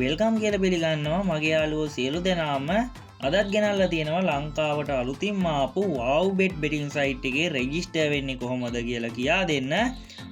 Welcome කියලා පිළිගන්නවා මගේ යාළුවෝ සියලු දෙනාම. අදත් ගෙනල්ලා තියෙනවා ලංකාවට අලුතින්ම ආපු WowBet betting site එකේ රෙජිස්ටර් වෙන්නේ කොහොමද කියලා කියා දෙන්න.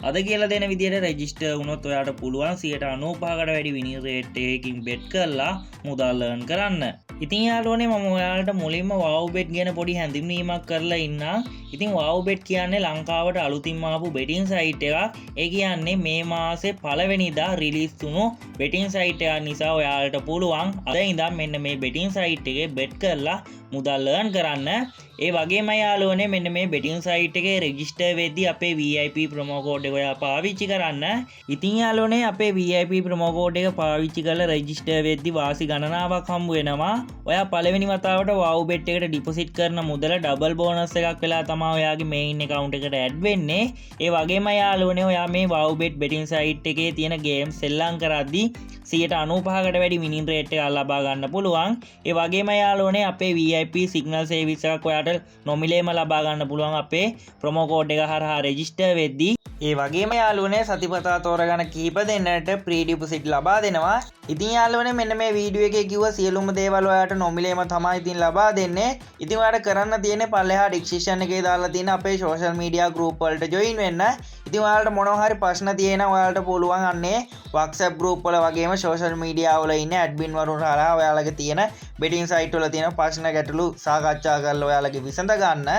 අද කියලා දෙන විදිහට රෙජිස්ටර් වුණොත් ඔයාට පුළුවන් 95%කට වැඩි විනින් රේට් එකකින් bet කරලා මුදල් earn කරන්න. ඉතින් යාළුවනේ මම ඔයාලට මුලින්ම WowBet ගැන පොඩි හැඳින්වීමක් කරලා ඉන්නම්. ඉතින් WowBet කියන්නේ ලංකාවට අලුතින්ම ආපු betting site එකක්. ඒ කියන්නේ මේ මාසේ පළවෙනිදා රිලීස් වුණු betting site එකක් නිසා ඔයාලට පුළුවන් අද ඉඳන් මෙන්න මේ betting site එකේ bet කරලා මුදල් earn කරන්න. ඒ වගේම යාළුවනේ මෙන්න මේ betting site එකේ register වෙද්දී අපේ VIP promo code එක ඔයා පාවිච්චි කරන්න. ඉතින් යාළුවනේ අපේ VIP promo code එක පාවිච්චි කරලා register වෙද්දී වාසි ගණනාවක් හම්බ වෙනවා. ඔයා පළවෙනි වතාවට WowBet එකට deposit කරන මුදල double bonus එකක් වෙලා තමයි ඔයාගේ main account එකට add වෙන්නේ. ඒ වගේම යාළුවනේ ඔයා මේ WowBet betting site එකේ තියෙන games සෙල්ලම් කරද්දී 95%කට වැඩි winning rate එකක් ලබා ගන්න පුළුවන්. ඒ වගේම යාළුවනේ අපේ VIP signal service එකක් ඔයාට නොමිලේම ලබා ගන්න පුළුවන් අපේ promo code එක හරහා register වෙද්දී. ඒ වගේම යාළුවනේ සතිපතා තෝරගන්න කීප දෙන්නට pre deposit ලබා දෙනවා. ඉතින් යාළුවනේ මෙන්න මේ වීඩියෝ එකේ කිව්ව සියලුම දේවල් ඔයාට නොමිලේම තමයි ඉතින් ලබා දෙන්නේ. ඉතින් ඔයාට කරන්න තියෙන්නේ පල්ලෙහා description එකේ දාලා තියෙන අපේ social media group වලට join වෙන්න. ඉතින් ඔයාලට මොනවා හරි ප්‍රශ්න තියෙනවා ඔයාලට පුළුවන් අන්නේ WhatsApp group වල වගේම social media වල ඉන්න admin වරුන් හරහා ඔයාලගේ තියෙන betting site වල තියෙන ප්‍රශ්න ගැටලු සාකච්ඡා කරලා ඔයාලගේ විසඳ ගන්න.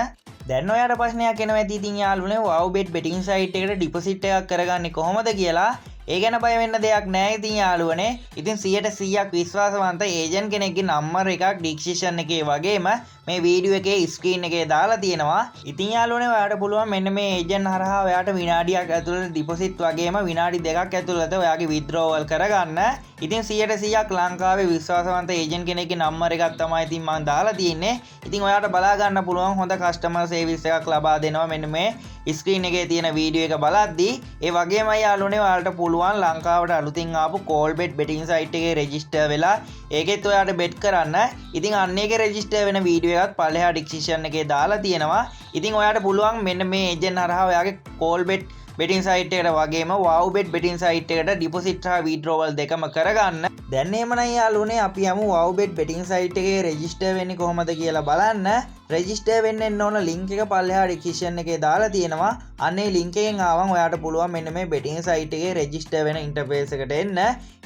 දැන් ඔයාට ප්‍රශ්නයක් එනවා ඇති ඉතින් යාළුවනේ WowBet betting site එකට deposit එකක් කරගන්නේ කොහොමද කියලා. ඒ ගැන බය වෙන්න දෙයක් නැහැ ඉතින් යාළුවනේ. ඉතින් 100% විශ්වාසවන්ත ඒජන්ට් කෙනෙක්ගේ නම්බර් එකක් description එකේ වගේම මේ වීඩියෝ එකේ ස්ක්‍රීන් එකේ දාලා තියෙනවා. ඉතින් යාළුවනේ ඔයාට පුළුවන් මෙන්න මේ ඒජන්ට් හරහා ඔයාට විනාඩියක් ඇතුළත deposit වගේම විනාඩි 2ක් ඇතුළත ඔයාගේ withdrawal කරගන්න. ඉතින් 100% ලංකාවේ විශ්වාසවන්ත ඒජන්ට් කෙනෙක්ගේ නම්බර් එකක් තමයි ඉතින් මම දාලා තියෙන්නේ. ඉතින් ඔයාට බලා ගන්න පුළුවන් හොඳ customer service එකක් ලබා දෙනවා මෙන්න මේ ස්ක්‍රීන් එකේ තියෙන වීඩියෝ එක බලද්දී. ඒ වගේම යාළුවනේ ඔයාලට පුළුවන් ලංකාවට අලුතින් ආපු CallBet betting site එකේ register වෙලා ඒකෙත් ඔයාට bet කරන්න. ඉතින් අන්න ඒකේ register වෙන වීඩියෝ එකත් පල්ලෙහා description එකේ දාලා තියෙනවා. ඉතින් ඔයාට පුළුවන් මෙන්න මේ ඒජන්ට් හරහා ඔයාගේ CallBet betting site එකට වගේම WowBet betting site එකට deposit හා withdrawal දෙකම කරගන්න. දැන් එහෙමනම් යාළුවනේ අපි යමු WowBet betting site එකේ register වෙන්නේ කොහොමද කියලා බලන්න. register වෙන්න ඕන link එක පල්ලෙහා description එකේ දාලා තියෙනවා. අන්න ඒ link එකෙන් ආවම ඔයාට පුළුවන් මෙන්න මේ betting site එකේ register වෙන interface එකට එන්න.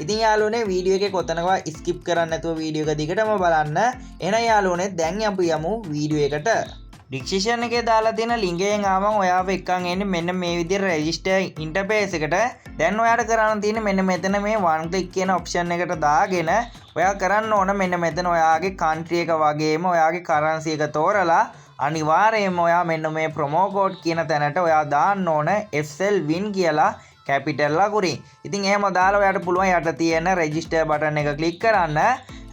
ඉතින් යාළුවනේ වීඩියෝ එකේ කොතනකවත් skip කරන්න නැතුව වීඩියෝ එක දිගටම බලන්න. එහෙනම් යාළුවනේ දැන් අපි යමු වීඩියෝ එකට. description එකේ දාලා තියෙන link එකෙන් ආවම ඔයාව එක්කන් එන්නේ මෙන්න මේ විදිහට register interface එකට. දැන් ඔයාට කරන්න තියෙන්නේ මෙන්න මෙතන මේ one click කියන option එකට දාගෙන ඔයා කරන්න ඕන මෙන්න මෙතන ඔයාගේ country එක වගේම ඔයාගේ currency එක තෝරලා අනිවාර්යයෙන්ම ඔයා මෙන්න මේ promo code කියන තැනට ඔයා දාන්න ඕන FL win කියලා capital ලකුරින්. ඉතින් එහෙම දාලා ඔයාට පුළුවන් යට තියෙන register button එක click කරන්න.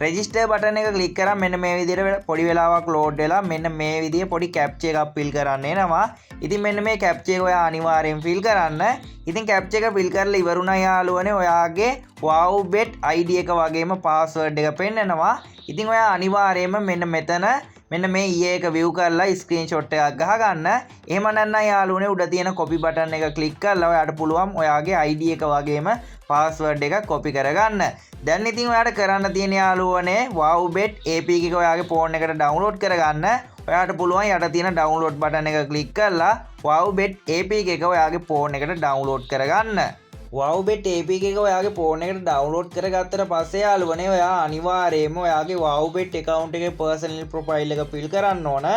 register button එක click කරා මෙන්න මේ විදිහට පොඩි වෙලාවක් load වෙලා මෙන්න මේ විදිහේ පොඩි captcha එකක් fill කරන්න එනවා. ඉතින් මෙන්න මේ captcha එක ඔයා අනිවාර්යෙන් fill කරන්න. ඉතින් captcha එක fill කරලා ඉවරුණා යාළුවනේ ඔයාගේ WowBet ID එක වගේම password එක පෙන්නනවා. ඉතින් ඔයා අනිවාර්යයෙන්ම මෙන්න මෙතන මෙන්න මේ එක view කරලා screenshot එකක් ගහගන්න. එහෙම නැත්නම් යාළුවනේ උඩ තියෙන copy button එක click කරලා ඔයාට පුළුවන් ඔයාගේ ID එක වගේම password එක copy කරගන්න. දැන් ඉතින් ඔයාට කරන්න තියෙන යාළුවනේ WowBet APK එක ඔයාගේ phone එකට download කරගන්න. ඔයාට පුළුවන් යට තියෙන download button එක click කරලා WowBet APK එක ඔයාගේ phone එකට download කරගන්න. WowBet APK එක ඔයාගේ phone එකට download කරගත්තට පස්සේ යාළුවනේ ඔයා අනිවාර්යයෙන්ම ඔයාගේ WowBet account එකේ personal profile එක fill කරන්න ඕන.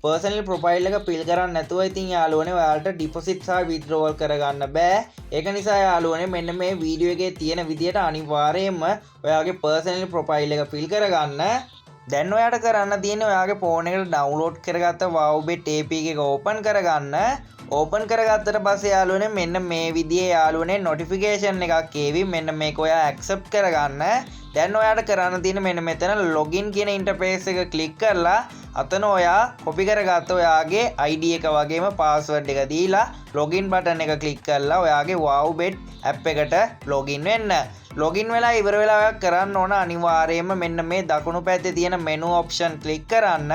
personal profile එක fill කරන්නේ නැතුව ඉතින් යාළුවනේ ඔයාලට deposit සහ withdrawal කරගන්න බෑ. ඒක නිසා යාළුවනේ මෙන්න මේ වීඩියෝ එකේ තියෙන විදිහට අනිවාර්යයෙන්ම ඔයාගේ personal profile එක fill කරගන්න. දැන් ඔයාට කරන්න තියෙන්නේ ඔයාගේ phone එකට download කරගත්ත WowBet APK එක open කරගන්න. open කරගත්තට පස්සේ යාළුවනේ මෙන්න මේ විදිහේ යාළුවනේ notification එකක් එවි. මෙන්න මේක ඔයා accept කරගන්න. දැන් ඔයාට කරන්න තියෙන්නේ මෙන්න මෙතන login කියන interface එක click කරලා අතන ඔයා copy කරගත්ත ඔයාගේ ID එක වගේම password එක දීලා login button එක click කරලා ඔයාගේ WowBet app එකට login වෙන්න. login වෙලා ඉවර වෙලා ඔයා කරන්න ඕන අනිවාර්යයෙන්ම මෙන්න මේ දකුණු පැත්තේ තියෙන menu option click කරන්න.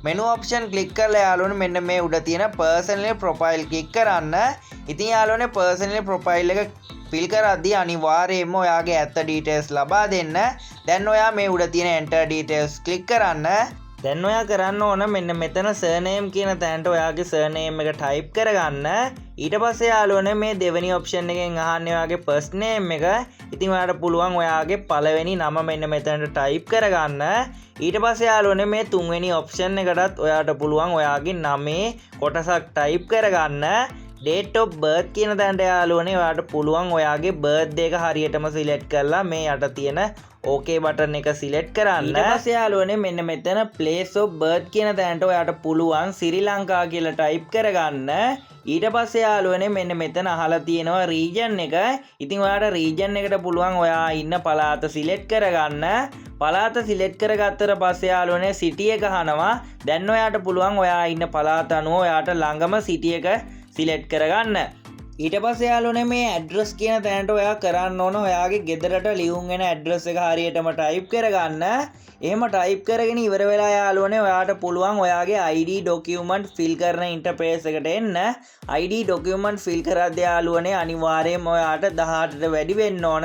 menu option click කරලා යාළුවනේ මෙන්න මේ උඩ තියෙන personal profile click කරන්න. ඉතින් යාළුවනේ personal profile එක ෆිල් කරද්දී අනිවාර්යයෙන්ම ඔයාගේ ඇත්ත ඩීටේල්ස් ලබා දෙන්න. දැන් ඔයා මේ උඩ තියෙන enter details ක්ලික් කරන්න. දැන් ඔයා කරන්න ඕන මෙන්න මෙතන surname කියන තැනට ඔයාගේ surname එක type කරගන්න. ඊට පස්සේ යාළුවනේ මේ දෙවෙනි option එකෙන් අහන්නේ ඔයාගේ first name එක. ඉතින් ඔයාලට පුළුවන් ඔයාගේ පළවෙනි නම මෙන්න මෙතනට type කරගන්න. ඊට පස්සේ යාළුවනේ මේ තුන්වෙනි option එකටත් ඔයාලට පුළුවන් ඔයාගේ නමේ කොටසක් type කරගන්න. date of birth කියන තැනට යාළුවනේ ඔයාලට පුළුවන් ඔයාගේ birthday එක හරියටම select කරලා මේ යට තියෙන ඕකේ බටන් එක සිලෙක්ට් කරන්න. ඊට පස්සේ යාළුවනේ මෙන්න මෙතන place of birth කියන තැනට ඔයාට පුළුවන් ශ්‍රී ලංකා කියලා ටයිප් කරගන්න. ඊට පස්සේ යාළුවනේ මෙන්න මෙතන අහලා තියෙනවා region එක. ඉතින් ඔයාට region එකට පුළුවන් ඔයා ඉන්න පළාත සිලෙක්ට් කරගන්න. පළාත සිලෙක්ට් කරගත්තට පස්සේ යාළුවනේ city එක අහනවා. දැන් ඔයාට පුළුවන් ඔයා ඉන්න පළාත අනුව ඔයාට ළඟම city එක සිලෙක්ට් කරගන්න. ඊට පස්සේ යාළුවනේ මේ ඇඩ්‍රස් කියන තැනට ඔයා කරන්න ඕන ඔයාගේ ගෙදරට ලියුම් වෙන ඇඩ්‍රස් එක හරියටම ටයිප් කරගන්න. එහෙම ටයිප් කරගෙන ඉවර වෙලා යාළුවනේ ඔයාට පුළුවන් ඔයාගේ ID document fill කරන ඉන්ටර්ෆේස් එකට එන්න. ID document fill කරද්දී යාළුවනේ අනිවාර්යයෙන්ම ඔයාට 18ට වැඩි වෙන්න ඕන.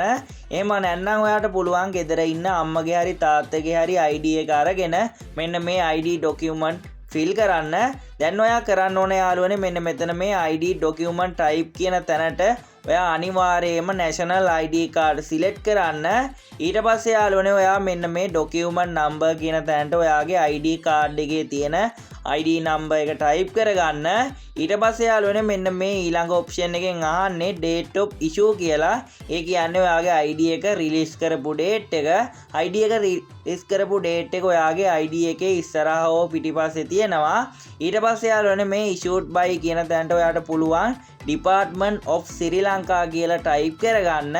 එහෙම නැත්නම් ඔයාට පුළුවන් ගෙදර ඉන්න අම්මගේ හරි තාත්තගේ හරි ID එක අරගෙන මෙන්න මේ ID document ෆිල් කරන්න. දැන් ඔයා කරන්න ඕන යාළුවනේ මෙන්න මෙතන මේ ID document type කියන තැනට ඔයා අනිවාර්යයෙන්ම national ID card select කරන්න. ඊට පස්සේ යාළුවනේ ඔයා මෙන්න මේ document number කියන තැනට ඔයාගේ ID card එකේ තියෙන ID number එක type කරගන්න. ඊට පස්සේ යාළුවනේ මෙන්න මේ ඊළඟ option එකෙන් අහන්නේ date of issue කියලා. ඒ කියන්නේ ඔයාගේ ID එක release කරපු date එක. ID එක release කරපු date එක ඔයාගේ ID එකේ ඉස්සරහා හෝ පිටිපස්සේ තියෙනවා. ඊට පස්සේ යාළුවනේ මේ issued by කියන තැනට ඔයාට පුළුවන් Department of Sri Lanka කියලා type කරගන්න.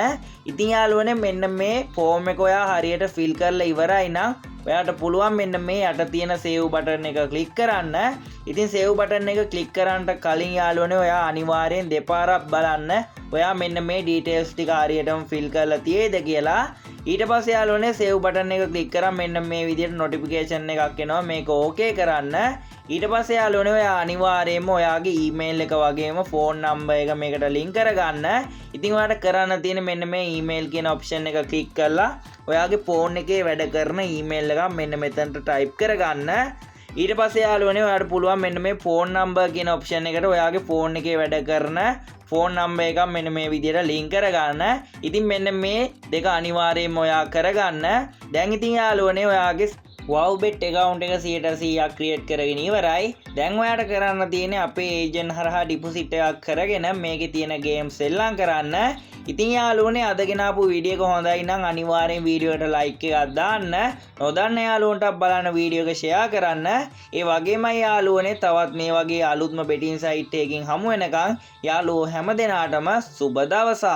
ඉතින් යාළුවනේ මෙන්න මේ form එක ඔයා හරියට fill කරලා ඉවරයි නම් ඔයාට පුළුවන් මෙන්න මේ යට තියෙන save button එක click කරන්න. ඉතින් save button එක click කරන්නට කලින් යාළුවනේ ඔයා අනිවාර්යෙන් දෙපාරක් බලන්න ඔයා මෙන්න මේ details ටික හරියටම fill කරලා තියෙයිද කියලා. ඊට පස්සේ යාළුවනේ save button එක click කරා මෙන්න මේ විදිහට notification එකක් එනවා මේක okay කරන්න. ඊට පස්සේ යාළුවනේ ඔයා අනිවාර්යයෙන්ම ඔයාගේ email එක වගේම phone number එක මේකට link කරගන්න. ඉතින් ඔයාට කරන්න තියෙන මෙන්න මේ email කියන option එක click කරලා ඔයාගේ phone එකේ වැඩ කරන email එක මෙන්න මෙතනට type කරගන්න. ඊට පස්සේ යාළුවනේ ඔයාට පුළුවන් මෙන්න මේ phone number කියන option එකට ඔයාගේ phone එකේ වැඩ කරන phone number එකක් මෙන්න මේ විදිහට link කරගන්න. ඉතින් මෙන්න මේ දෙක අනිවාර්යයෙන්ම ඔයා කරගන්න. දැන් ඉතින් යාළුවනේ ඔයාගේ Wowbet account එක 100% create කරගෙන ඉවරයි. දැන් ඔයාට කරන්න තියෙන්නේ අපේ agent හරහා deposit එකක් කරගෙන මේකේ තියෙන games සෙල්ලම් කරන්න. ඉතින් යාළුවනේ අද ගෙනාපු වීඩියෝ එක හොඳයි නම් අනිවාර්යෙන් වීඩියෝ එකට like එකක් දාන්න. නොදන්න යාළුවන්ට බලන්න වීඩියෝ එක share කරන්න. ඒ වගේමයි යාළුවනේ තවත් මේ වගේ අලුත්ම betting site එකකින් හමු වෙනකන් යාළුවෝ හැම දිනාටම සුබ දවසක්.